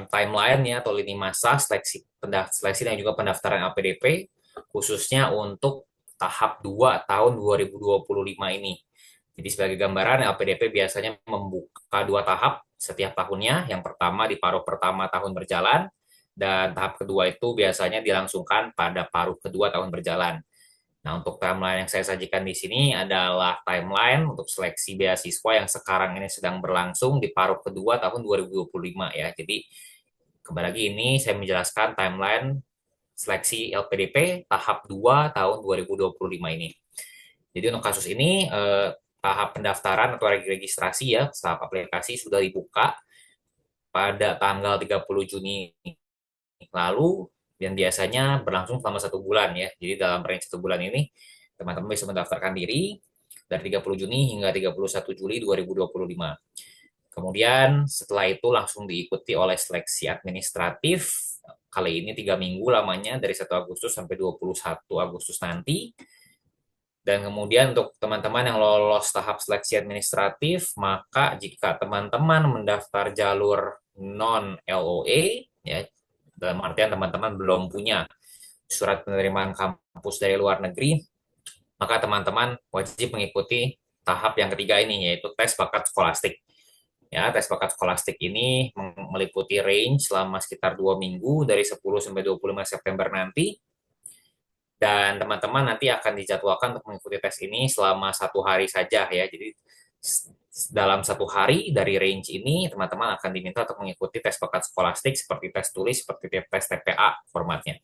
timeline ya atau lini masa seleksi dan juga pendaftaran LPDP khususnya untuk tahap 2 tahun 2025 ini. Jadi sebagai gambaran LPDP biasanya membuka dua tahap setiap tahunnya. Yang pertama di paruh pertama tahun berjalan dan tahap kedua itu biasanya dilangsungkan pada paruh kedua tahun berjalan. Nah, untuk timeline yang saya sajikan di sini adalah timeline untuk seleksi beasiswa yang sekarang ini sedang berlangsung di paruh kedua tahun 2025 ya. Jadi, kembali lagi ini saya menjelaskan timeline seleksi LPDP tahap 2 tahun 2025 ini. Jadi untuk kasus ini tahap pendaftaran atau registrasi ya, tahap aplikasi sudah dibuka pada tanggal 30 Juni lalu dan biasanya berlangsung selama 1 bulan ya. Jadi dalam range 1 bulan ini teman-teman bisa mendaftarkan diri dari 30 Juni hingga 31 Juli 2025. Kemudian setelah itu langsung diikuti oleh seleksi administratif. Kali ini 3 minggu lamanya dari 1 Agustus sampai 21 Agustus nanti. Dan kemudian untuk teman-teman yang lolos tahap seleksi administratif, maka jika teman-teman mendaftar jalur non-LOA, ya, dalam artian teman-teman belum punya surat penerimaan kampus dari luar negeri, maka teman-teman wajib mengikuti tahap yang ketiga ini, yaitu tes bakat skolastik. Ya, tes bakat skolastik ini meliputi range selama sekitar 2 minggu dari 10 sampai 25 September nanti. Dan teman-teman nanti akan dijadwalkan untuk mengikuti tes ini selama 1 hari saja ya. Jadi dalam 1 hari dari range ini teman-teman akan diminta untuk mengikuti tes bakat skolastik seperti tes tulis, seperti tes TPA formatnya.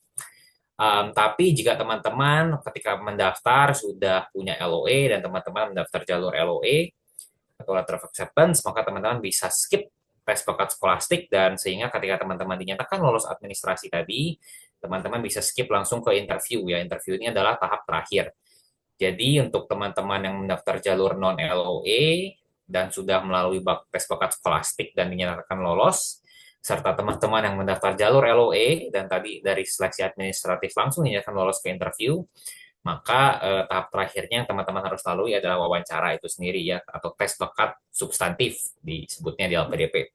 Tapi jika teman-teman ketika mendaftar sudah punya LOA dan teman-teman mendaftar jalur LOA atau letter of acceptance, maka teman-teman bisa skip tes bakat skolastik dan sehingga ketika teman-teman dinyatakan lolos administrasi tadi, teman-teman bisa skip langsung ke interview ya. Interview ini adalah tahap terakhir. Jadi untuk teman-teman yang mendaftar jalur non LOA dan sudah melalui tes bakat skolastik dan dinyatakan lolos, serta teman-teman yang mendaftar jalur LOA dan tadi dari seleksi administratif langsung dinyatakan lolos ke interview, maka tahap terakhirnya yang teman-teman harus lalui adalah wawancara itu sendiri ya, atau tes bakat substantif disebutnya di LPDP.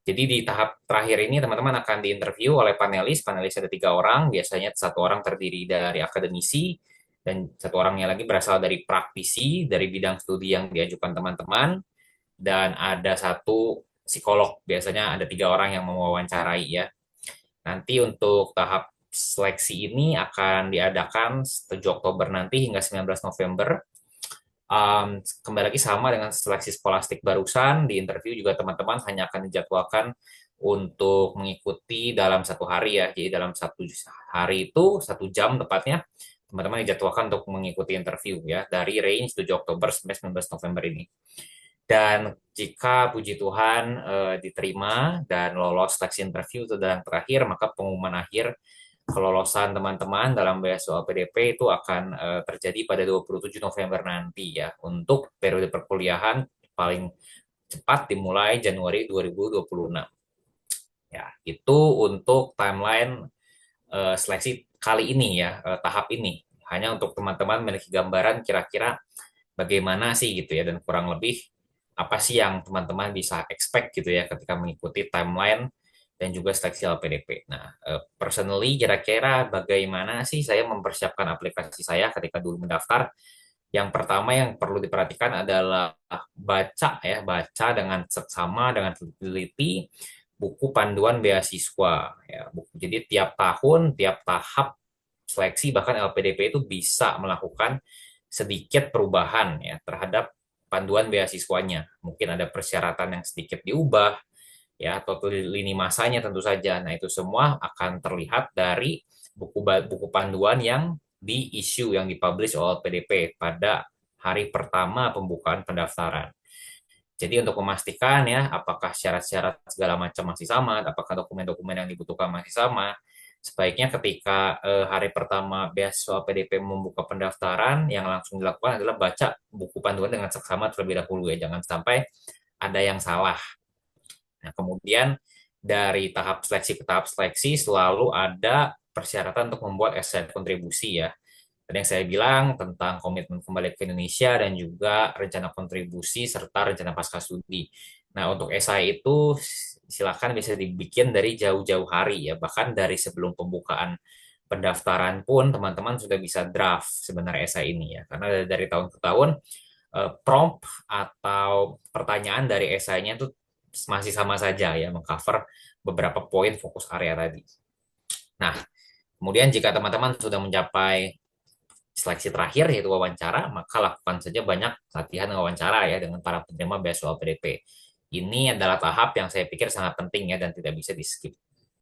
Jadi di tahap terakhir ini teman-teman akan diinterview oleh panelis. Panelis ada 3 orang, biasanya 1 orang terdiri dari akademisi dan 1 orangnya lagi berasal dari praktisi dari bidang studi yang diajukan teman-teman dan ada 1 psikolog. Biasanya ada 3 orang yang mewawancarai ya. Nanti untuk tahap seleksi ini akan diadakan 7 Oktober nanti hingga 19 November. Kembali lagi sama dengan seleksi skolastik barusan, di interview juga teman-teman hanya akan dijadwalkan untuk mengikuti dalam 1 hari ya. Jadi dalam 1 hari itu 1 jam tepatnya teman-teman dijadwalkan untuk mengikuti interview ya dari range 7 Oktober sampai 19 November ini. Dan jika puji Tuhan diterima dan lolos seleksi interview itu dan terakhir, maka pengumuman akhir kelolosan teman-teman dalam beasiswa PDP itu akan terjadi pada 27 November nanti ya untuk periode perkuliahan paling cepat dimulai Januari 2026. Ya, itu untuk timeline seleksi kali ini ya, tahap ini. Hanya untuk teman-teman memiliki gambaran kira-kira bagaimana sih gitu ya dan kurang lebih apa sih yang teman-teman bisa expect gitu ya ketika mengikuti timeline dan juga seleksi LPDP. Nah, personally kira-kira bagaimana sih saya mempersiapkan aplikasi saya ketika dulu mendaftar? Yang pertama yang perlu diperhatikan adalah baca dengan seksama, dengan teliti buku panduan beasiswa ya. Jadi tiap tahun, tiap tahap seleksi bahkan LPDP itu bisa melakukan sedikit perubahan ya terhadap panduan beasiswanya. Mungkin ada persyaratan yang sedikit diubah ya atau lini masanya tentu saja. Nah, itu semua akan terlihat dari buku panduan yang di-issue yang dipublish oleh PDP pada hari pertama pembukaan pendaftaran. Jadi untuk memastikan ya apakah syarat-syarat segala macam masih sama, apakah dokumen-dokumen yang dibutuhkan masih sama, sebaiknya ketika hari pertama beasiswa PDP membuka pendaftaran yang langsung dilakukan adalah baca buku panduan dengan seksama terlebih dahulu ya, jangan sampai ada yang salah. Nah, kemudian dari tahap seleksi ke tahap seleksi selalu ada persyaratan untuk membuat essay kontribusi ya. Tadi yang saya bilang tentang komitmen kembali ke Indonesia dan juga rencana kontribusi serta rencana pasca studi. Nah, untuk esai itu silakan bisa dibikin dari jauh-jauh hari ya, bahkan dari sebelum pembukaan pendaftaran pun teman-teman sudah bisa draft sebenarnya esai ini ya, karena dari tahun ke tahun prompt atau pertanyaan dari esainya itu masih sama saja ya, mengcover beberapa poin fokus area tadi. Nah, kemudian jika teman-teman sudah mencapai seleksi terakhir yaitu wawancara, maka lakukan saja banyak latihan wawancara ya dengan para penerima beasiswa LPDP. Ini adalah tahap yang saya pikir sangat penting ya dan tidak bisa di skip.